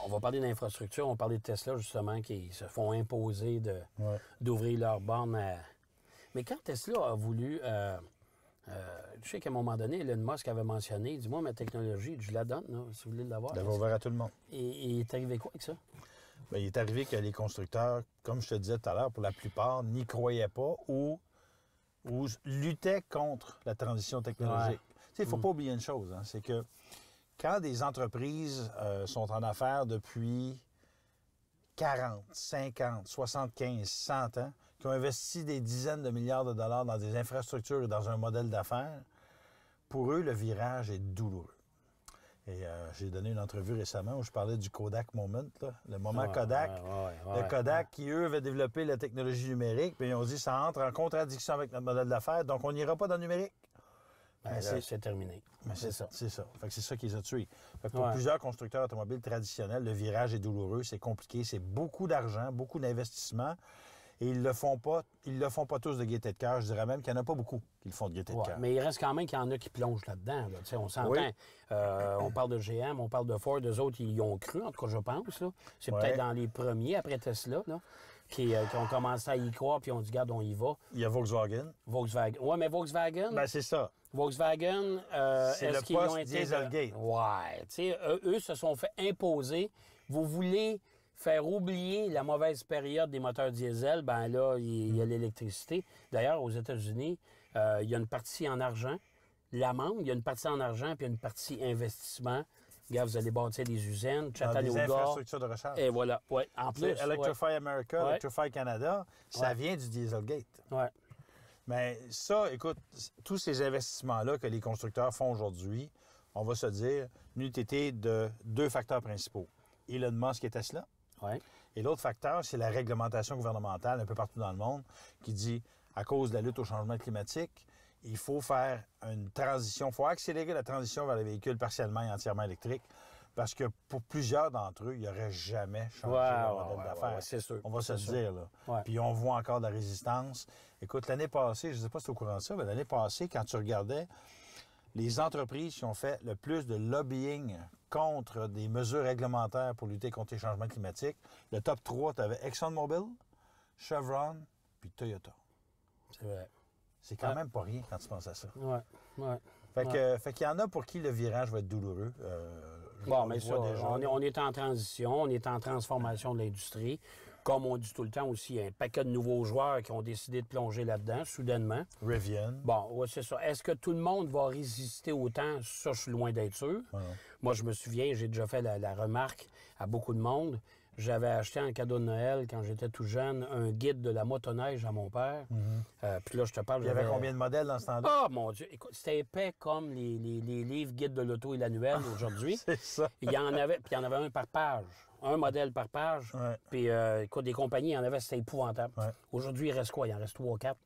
On va parler d'infrastructure, on va parler de Tesla, justement, qui se font imposer d'ouvrir leurs bornes à... Mais quand Tesla a voulu... je sais qu'à un moment donné, Elon Musk avait mentionné, dis-moi ma technologie, je la donne, là, si vous voulez l'avoir. Elle va ouvert à tout le monde. Et il est arrivé quoi avec ça? Bien, il est arrivé que les constructeurs, comme je te disais tout à l'heure, pour la plupart, n'y croyaient pas ou luttaient contre la transition technologique. Tu sais, il ne faut pas oublier une chose, hein, c'est que quand des entreprises sont en affaires depuis 40, 50, 75, 100 ans, qui ont investi des dizaines de milliards de dollars dans des infrastructures et dans un modèle d'affaires, pour eux, le virage est douloureux. Et j'ai donné une entrevue récemment où je parlais du Kodak Moment, là, le moment Kodak. Le Kodak qui, eux, avait développé la technologie numérique, puis ils ont dit ça entre en contradiction avec notre modèle d'affaires, donc on n'ira pas dans le numérique. Ben, c'est terminé. Mais c'est ça. C'est ça. Fait que c'est ça qui les a tués. Fait que pour plusieurs constructeurs automobiles traditionnels, le virage est douloureux, c'est compliqué, c'est beaucoup d'argent, beaucoup d'investissement. Et ils le font pas tous de gaieté de cœur. Je dirais même qu'il n'y en a pas beaucoup qui le font de gaieté de cœur. Mais il reste quand même qu'il y en a qui plongent là-dedans. Là. On s'entend. Oui. On parle de GM, on parle de Ford. Eux autres, ils y ont cru, en tout cas, je pense. Là. C'est peut-être dans les premiers, après Tesla, là, qui ont commencé à y croire, puis on dit, regarde, on y va. Il y a Volkswagen. Oui, mais Volkswagen... Ben, c'est ça. Volkswagen, c'est le poste Dieselgate. Ouais. Tu sais, eux se sont fait imposer. Vous voulez faire oublier la mauvaise période des moteurs diesel, ben là, il y a l'électricité. D'ailleurs, aux États-Unis, il y a une partie en argent. L'amende, il y a une partie en argent, puis une partie investissement. Regarde, vous allez bâtir des usines, Chattanooga. Des infrastructures de recharge. Et voilà. Ouais, en plus. Electrify America, Electrify Canada, ça vient du Dieselgate. Ouais. Mais ça, écoute, tous ces investissements-là que les constructeurs font aujourd'hui, on va se dire, n'eût été de deux facteurs principaux. Elon Musk et Tesla. Ouais. Et l'autre facteur, c'est la réglementation gouvernementale un peu partout dans le monde qui dit, à cause de la lutte au changement climatique, il faut faire une transition, il faut accélérer la transition vers les véhicules partiellement et entièrement électriques parce que pour plusieurs d'entre eux, ils n'auraient jamais changé leur modèle d'affaires. Ouais, c'est sûr. On va se le dire, là. Ouais. Puis on voit encore de la résistance. Écoute, l'année passée, je ne sais pas si tu es au courant de ça, mais l'année passée, quand tu regardais les entreprises qui ont fait le plus de lobbying contre des mesures réglementaires pour lutter contre les changements climatiques, le top 3, tu avais ExxonMobil, Chevron, puis Toyota. C'est vrai. C'est quand même pas rien quand tu penses à ça. Ouais, ouais. Fait qu'il y en a pour qui le virage va être douloureux. Bon, mais ça, on est en transition, on est en transformation de l'industrie. Comme on dit tout le temps aussi, il y a un paquet de nouveaux joueurs qui ont décidé de plonger là-dedans, soudainement. Rivian. Bon, ouais, c'est ça. Est-ce que tout le monde va résister autant? Ça, je suis loin d'être sûr. Moi, je me souviens, j'ai déjà fait la remarque à beaucoup de monde. J'avais acheté en cadeau de Noël, quand j'étais tout jeune, un guide de la motoneige à mon père. Puis là, je te parle... Il y avait combien de modèles dans ce temps-là? Ah, mon Dieu! Écoute, c'était épais comme les livres guides de l'auto et l'annuel aujourd'hui. C'est ça. Il y en avait un par page. Un modèle par page. Ouais. Puis, écoute, des compagnies, il y en avait, c'était épouvantable. Ouais. Aujourd'hui, il reste quoi? Il en reste 3 ou 4.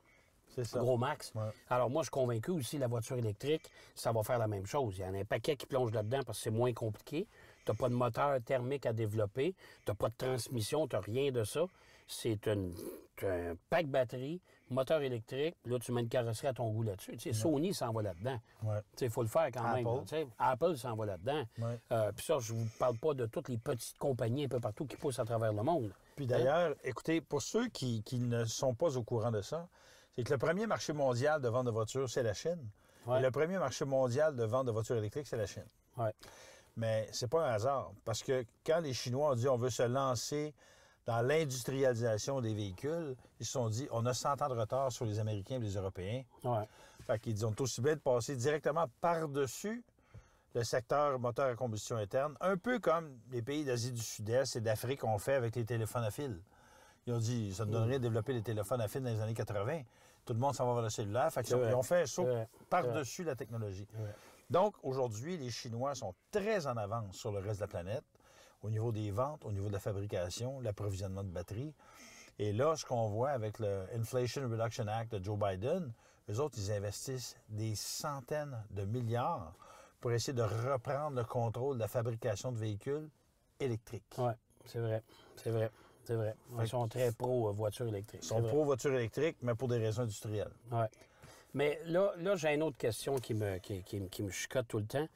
C'est ça. Gros max. Ouais. Alors, moi, je suis convaincu aussi, la voiture électrique, ça va faire la même chose. Il y en a un paquet qui plonge là-dedans parce que c'est moins compliqué. T'as pas de moteur thermique à développer. T'as pas de transmission. T'as rien de ça. C'est un pack batterie, moteur électrique. Là, tu mets une carrosserie à ton goût là-dessus. Tu sais, Sony s'en va là-dedans. Ouais. Tu sais, il faut le faire quand même. Apple. Tu sais, Apple s'en va là-dedans. Ouais. Puis ça, je vous parle pas de toutes les petites compagnies un peu partout qui poussent à travers le monde. Puis d'ailleurs, écoutez, pour ceux qui ne sont pas au courant de ça, c'est que le premier marché mondial de vente de voitures, c'est la Chine. Ouais. Et le premier marché mondial de vente de voitures électriques, c'est la Chine. Ouais. Mais c'est pas un hasard, parce que quand les Chinois ont dit on veut se lancer dans l'industrialisation des véhicules, ils se sont dit on a 100 ans de retard sur les Américains et les Européens. Ouais. Fait qu'ils disent on est aussi bien de passer directement par-dessus le secteur moteur à combustion interne, un peu comme les pays d'Asie du Sud-Est et d'Afrique ont fait avec les téléphones à fil. Ils ont dit, ça ne donnerait de développer les téléphones à fil dans les années 80. Tout le monde s'en va vers le cellulaire. Fait qu'ils ont fait un saut par-dessus la technologie. Donc, aujourd'hui, les Chinois sont très en avance sur le reste de la planète, au niveau des ventes, au niveau de la fabrication, l'approvisionnement de batteries. Et là, ce qu'on voit avec le Inflation Reduction Act de Joe Biden, eux autres, ils investissent des centaines de milliards pour essayer de reprendre le contrôle de la fabrication de véhicules électriques. Oui, c'est vrai. C'est vrai. C'est vrai. Ils sont très pro-voitures électriques. Ils sont pro-voitures électriques, mais pour des raisons industrielles. Oui. Mais là j'ai une autre question qui me chicote tout le temps.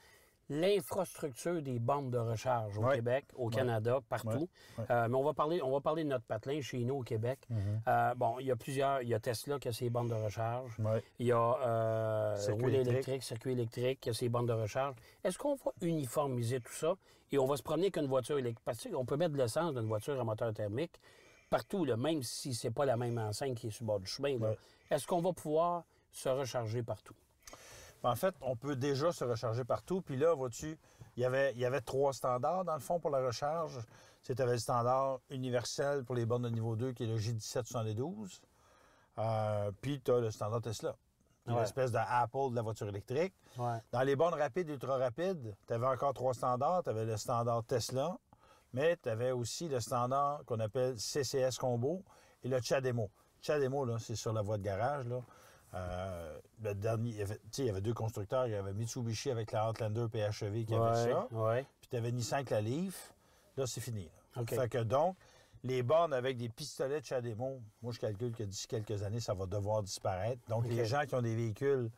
l'infrastructure des bornes de recharge au Ouais. Québec, au Canada, partout. Ouais. Mais on va parler de notre patelin chez nous au Québec. Bon, il y a plusieurs. Il y a Tesla qui a ses bornes de recharge. Ouais. Il y a Circuit Rouler électrique. électrique, circuit électrique, qui a ses bornes de recharge. Est-ce qu'on va uniformiser tout ça et on va se promener qu'une voiture électrique? Parce qu'on peut mettre de l'essence dans une voiture à moteur thermique partout, là, même si c'est pas la même enseigne qui est sur le bord du chemin. Là. Ouais. Est-ce qu'on va pouvoir se recharger partout? En fait, on peut déjà se recharger partout. Puis là, vois-tu, il y avait 3 standards, dans le fond, pour la recharge. Tu avais le standard universel pour les bornes de niveau 2, qui est le J1772. Puis tu as le standard Tesla, qui est Ouais. l'espèce d'Apple de la voiture électrique. Ouais. Dans les bornes rapides et ultra rapides, tu avais encore 3 standards. Tu avais le standard Tesla, mais tu avais aussi le standard qu'on appelle CCS Combo et le CHAdeMO. CHAdeMO, là, c'est sur la voie de garage, là. Le dernier, il y avait 2 constructeurs. Il y avait Mitsubishi avec la Outlander PHEV qui avait ça. Ouais. Puis tu avais Nissan avec la Leaf. Là, c'est fini. Là. OK. Fait que donc, les bornes avec des pistolets de CHAdeMO, moi, je calcule que d'ici quelques années, ça va devoir disparaître. Donc, OK. les gens qui ont des véhicules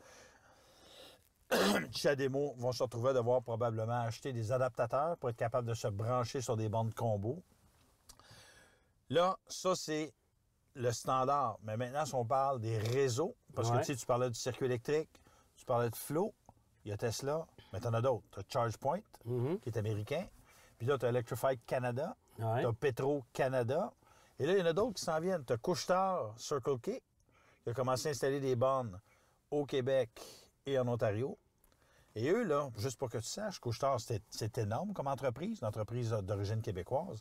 CHAdeMO vont se retrouver à devoir probablement acheter des adaptateurs pour être capable de se brancher sur des bornes combo. Là, ça, c'est le standard. Mais maintenant, si on parle des réseaux, parce Ouais. que tu parlais du circuit électrique, tu parlais de Flow, il y a Tesla, mais tu en as d'autres. Tu as ChargePoint, qui est américain. Puis là, tu as Electrify Canada, Ouais. tu as Petro Canada. Et là, il y en a d'autres qui s'en viennent. Tu as Couche-Tard Circle K, qui a commencé à installer des bornes au Québec et en Ontario. Et eux, là, juste pour que tu saches, Couche-Tard, c'est énorme comme entreprise, une entreprise d'origine québécoise.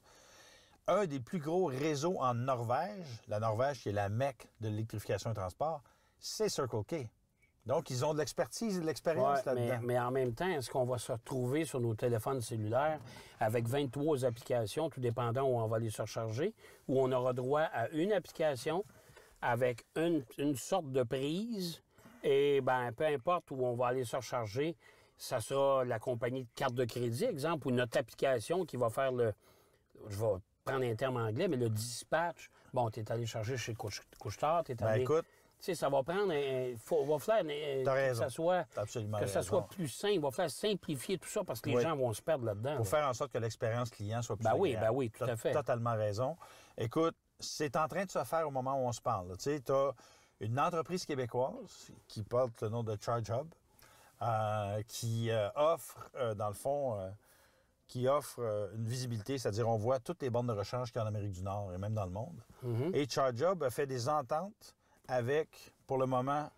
Un des plus gros réseaux en Norvège, la Norvège qui est la Mecque de l'électrification et transport, c'est Circle K. Donc, ils ont de l'expertise et de l'expérience Ouais, là-dedans. mais en même temps, est-ce qu'on va se retrouver sur nos téléphones cellulaires avec 23 applications, tout dépendant où on va les surcharger, ou on aura droit à une application avec une sorte de prise, et ben peu importe où on va aller surcharger, ça sera la compagnie de carte de crédit, exemple, ou notre application qui va faire je vais prendre un terme anglais, mais le dispatch. Bon, tu es allé charger chez Couche-Tard, tu es Ben, allé... écoute, Tu sais, ça va prendre... va faire T'as que raison. ça soit... t'as absolument Que ça raison. soit plus simple, il va faire simplifier tout ça parce que les Oui. gens vont se perdre là-dedans. Pour là. faire en sorte que l'expérience client soit plus Ben oui, agréable. ben oui, tout à fait. Totalement raison. Écoute, c'est en train de se faire au moment où on se parle. Tu sais, tu as une entreprise québécoise qui porte le nom de Charge Hub, qui offre, dans le fond, une visibilité, c'est-à-dire on voit toutes les bornes de recharge qu'il y a en Amérique du Nord et même dans le monde. Et Charge Hub a fait des ententes avec, pour le moment,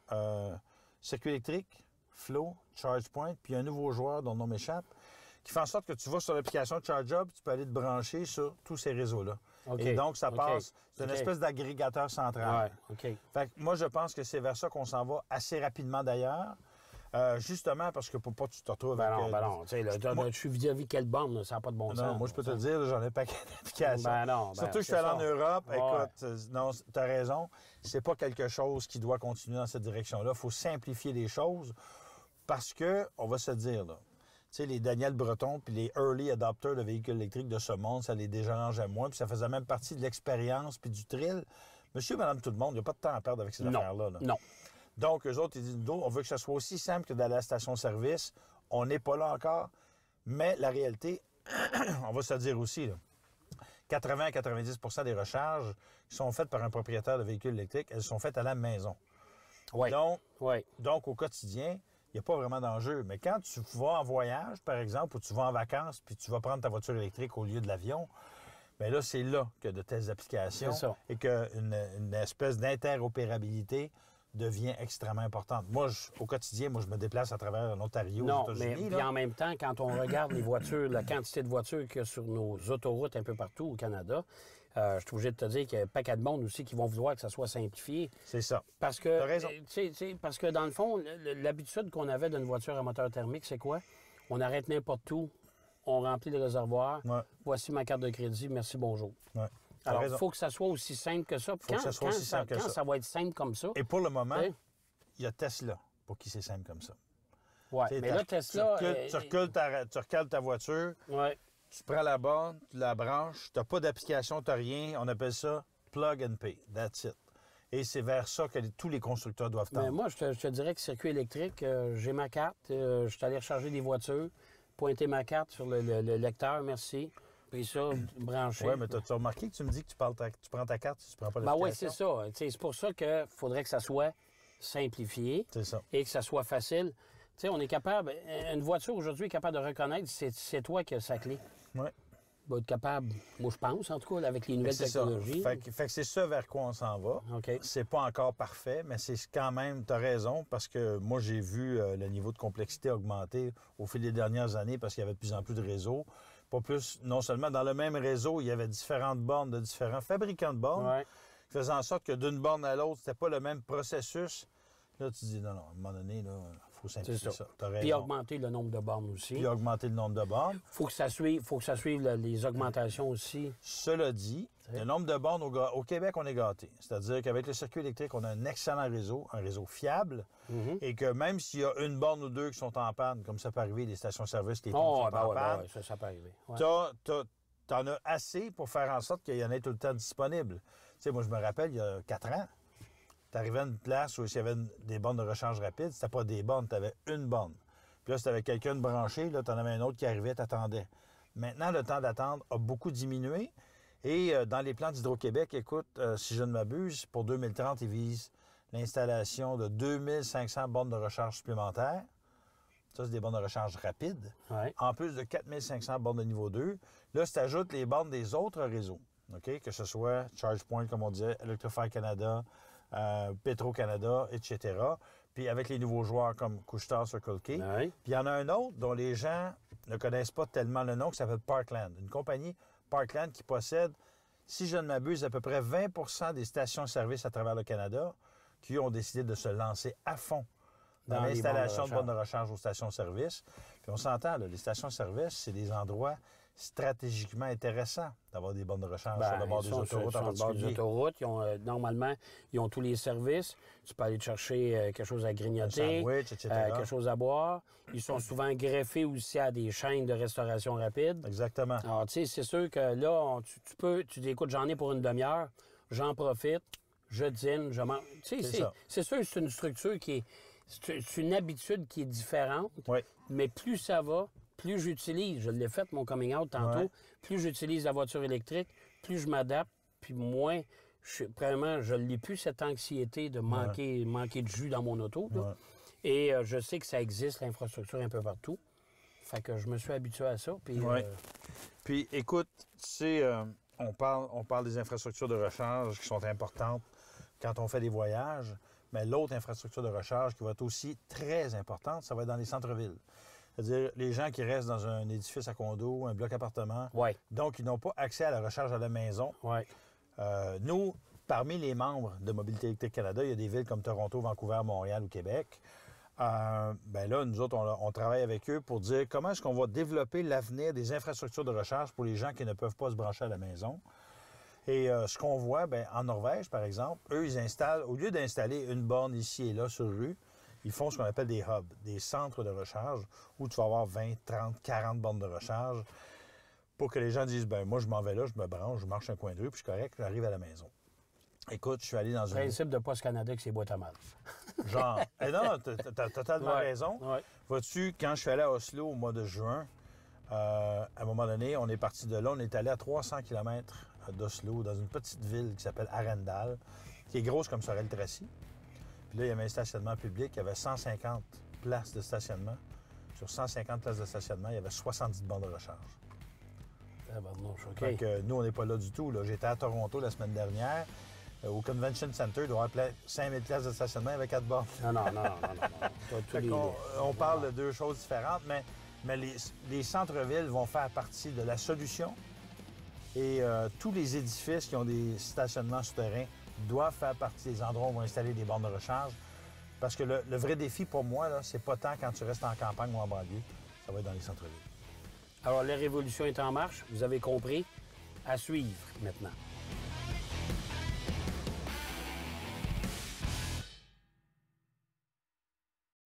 Circuit électrique, Flow, ChargePoint, puis un nouveau joueur dont le nom m'échappe, qui fait en sorte que tu vas sur l'application Charge Hub, tu peux aller te brancher sur tous ces réseaux-là. OK. Et donc, ça OK. passe, c'est une OK. espèce d'agrégateur central. Ouais, OK. Fait que moi, je pense que c'est vers ça qu'on s'en va assez rapidement d'ailleurs. Justement parce que pour pas que tu te retrouves Ben avec... non, ben non. Tu sais, là, je suis vis-à-vis quelle borne, là, ça n'a pas de bon Non, sens. moi, je peux te le dire, là, j'en ai un paquet d'applications. Ben non, ben, Surtout que je suis c'est allé en ça. Europe. Ouais. Écoute, non, tu as raison. C'est pas quelque chose qui doit continuer dans cette direction-là. Il faut simplifier les choses parce que, on va se dire, là, tu sais, les Daniel Breton puis les early adopters de véhicules électriques de ce monde, ça les dérangeait moins, puis ça faisait même partie de l'expérience puis du thrill. Monsieur, madame, tout le monde, il n'y a pas de temps à perdre avec ces Non, affaires-là. Là. non. Donc, eux autres, ils disent, nous, on veut que ça soit aussi simple que d'aller à la station-service. On n'est pas là encore. Mais la réalité, on va se le dire aussi, là, 80 à 90 des recharges qui sont faites par un propriétaire de véhicule électrique, elles sont faites à la maison. Oui. Oui. Donc, au quotidien, il n'y a pas vraiment d'enjeu. Mais quand tu vas en voyage, par exemple, ou tu vas en vacances, puis tu vas prendre ta voiture électrique au lieu de l'avion, bien là, c'est là que de telles applications C'est ça. et qu'une espèce d'interopérabilité devient extrêmement importante. Moi, au quotidien, je me déplace à travers l'Ontario, Non, aux mais États-Unis. puis en même temps, quand on regarde les voitures, la quantité de voitures qu'il y a sur nos autoroutes un peu partout au Canada, je suis obligé de te dire qu'il y a un paquet de monde aussi qui vont vouloir que ça soit simplifié. C'est ça. Parce que, T'as raison. tu sais, parce que dans le fond, l'habitude qu'on avait d'une voiture à moteur thermique, c'est quoi? On arrête n'importe où, on remplit le réservoir, Ouais. voici ma carte de crédit, merci, bonjour. Ouais. T'as Alors, il raison. faut que ça soit aussi simple que ça. Faut que ça soit aussi simple que quand ça. ça va être simple comme ça, Et pour le moment, tu sais, il y a Tesla pour qui c'est simple comme ça. ouais. Tu sais, Mais là, Tesla... Tu recales ta voiture, ouais. tu prends la borne, tu la branches, tu n'as pas d'application, tu n'as rien. On appelle ça plug and pay. That's it. Et c'est vers ça que tous les constructeurs doivent Mais tendre. moi, je te dirais que circuit électrique, j'ai ma carte, je suis allé recharger des voitures. pointer ma carte sur le lecteur, merci. Puis ça, brancher. Oui, mais tu as remarqué que tu me dis que tu prends ta carte si tu ne prends pas Ben l'application? oui, c'est ça. C'est pour ça qu'il faudrait que ça soit simplifié C'est ça. et que ça soit facile. Tu sais, on est capable... Une voiture aujourd'hui est capable de reconnaître c'est toi qui as sa clé. Oui. Va être capable, moi je pense, en tout cas, avec les nouvelles technologies. Fait que c'est ça vers quoi on s'en va. OK. C'est pas encore parfait, mais c'est quand même, tu as raison, parce que moi, j'ai vu le niveau de complexité augmenter au fil des dernières années parce qu'il y avait de plus en plus de réseaux. Pas plus, non seulement dans le même réseau, il y avait différentes bornes de différents fabricants de bornes, Ouais. qui faisaient en sorte que d'une borne à l'autre, c'était pas le même processus. Là, tu dis, non, à un moment donné, il faut simplifier ça. Tu as raison. Puis augmenter le nombre de bornes aussi. Puis augmenter le nombre de bornes. Faut que ça suive les augmentations aussi. Cela dit, le nombre de bornes au Québec, on est gâté. C'est-à-dire qu'avec le circuit électrique, on a un excellent réseau, un réseau fiable, et que même s'il y a une borne ou deux qui sont en panne, comme ça peut arriver, les stations-service, les pompes sont en panne, ça peut arriver. Ouais. t'en as assez pour faire en sorte qu'il y en ait tout le temps disponible. Tu sais, moi, je me rappelle, il y a 4 ans, tu arrivais à une place où il y avait des bornes de recharge rapide, c'était pas des bornes, tu avais une borne. Puis là, si tu avais quelqu'un de branché, là, tu en avais un autre qui arrivait, t'attendais. Maintenant, le temps d'attente a beaucoup diminué. Et dans les plans d'Hydro-Québec, écoute, si je ne m'abuse, pour 2030, ils visent l'installation de 2500 bornes de recharge supplémentaires. Ça, c'est des bornes de recharge rapides. Ouais. En plus de 4500 bornes de niveau 2. Là, si tu ajoutes les bornes des autres réseaux, OK? Que ce soit ChargePoint, comme on disait, Electrify Canada, Petro-Canada, etc. Puis avec les nouveaux joueurs comme Couche-Tard, Circle K. Ouais. Puis il y en a un autre dont les gens ne connaissent pas tellement le nom, qui s'appelle Parkland. Une compagnie, Parkland, qui possède, si je ne m'abuse, à peu près 20 des stations-service à travers le Canada qui ont décidé de se lancer à fond dans l'installation de bornes de recharge aux stations-service. Puis on s'entend, là, les stations-service, c'est des endroits stratégiquement intéressants d'avoir des bornes de recharge sur le bord des autoroutes en Sur le bord des particulier. autoroutes, normalement, ils ont tous les services. Tu peux aller te chercher quelque chose à grignoter, Un sandwich, etc. quelque chose à boire. Ils sont souvent greffés aussi à des chaînes de restauration rapide. Exactement. Alors, tu sais, c'est sûr que là, tu dis, écoute, j'en ai pour une demi-heure, j'en profite, je dîne, je mange. Tu sais, c'est sûr que c'est une structure qui est... C'est une habitude qui est différente, Oui. mais plus ça va, plus j'utilise, je l'ai fait mon coming out tantôt, plus j'utilise la voiture électrique, plus je m'adapte, puis moins, vraiment, je n'ai plus cette anxiété de manquer de jus dans mon auto. Là. Et je sais que ça existe, l'infrastructure, un peu partout. Fait que je me suis habitué à ça. Puis, Puis écoute, tu sais, on parle des infrastructures de recharge qui sont importantes quand on fait des voyages, mais l'autre infrastructure de recharge qui va être aussi très importante, ça va être dans les centres-villes. C'est-à-dire les gens qui restent dans un édifice à condo, un bloc appartement, donc ils n'ont pas accès à la recharge à la maison. Ouais. Nous, parmi les membres de Mobilité électrique Canada, il y a des villes comme Toronto, Vancouver, Montréal ou Québec. Ben là, nous autres, on travaille avec eux pour dire comment est-ce qu'on va développer l'avenir des infrastructures de recharge pour les gens qui ne peuvent pas se brancher à la maison. Et ce qu'on voit, bien, en Norvège, par exemple, eux, ils installent, au lieu d'installer une borne ici et là sur rue, ils font ce qu'on appelle des hubs, des centres de recharge, où tu vas avoir 20, 30, 40 bornes de recharge pour que les gens disent, ben moi, je m'en vais là, je me branche, je marche un coin de rue, puis je suis correct, j'arrive à la maison. Écoute, je suis allé dans une... Principe de Poste Canada que c'est boîte à mal. Genre, non, t'as totalement raison. Ouais. Vois-tu, quand je suis allé à Oslo au mois de juin, à un moment donné, on est parti de là, on est allé à 300 km d'Oslo, dans une petite ville qui s'appelle Arendal, qui est grosse comme Sorel-Tracy. Puis là, il y avait un stationnement public, il y avait 150 places de stationnement. Sur 150 places de stationnement, il y avait 70 bornes de recharge. Okay. Donc, nous, on n'est pas là du tout. Là. J'étais à Toronto la semaine dernière. Au Convention Center, il doit y avoir 5000 places de stationnement avec 4 bornes. Non. On parle de deux choses différentes, mais les centres-villes vont faire partie de la solution. Et tous les édifices qui ont des stationnements souterrains doivent faire partie des endroits où on va installer des bornes de recharge. Parce que le vrai défi pour moi, là, c'est pas tant quand tu restes en campagne ou en banlieue, ça va être dans les centres-villes. Alors, la révolution est en marche, vous avez compris. À suivre maintenant.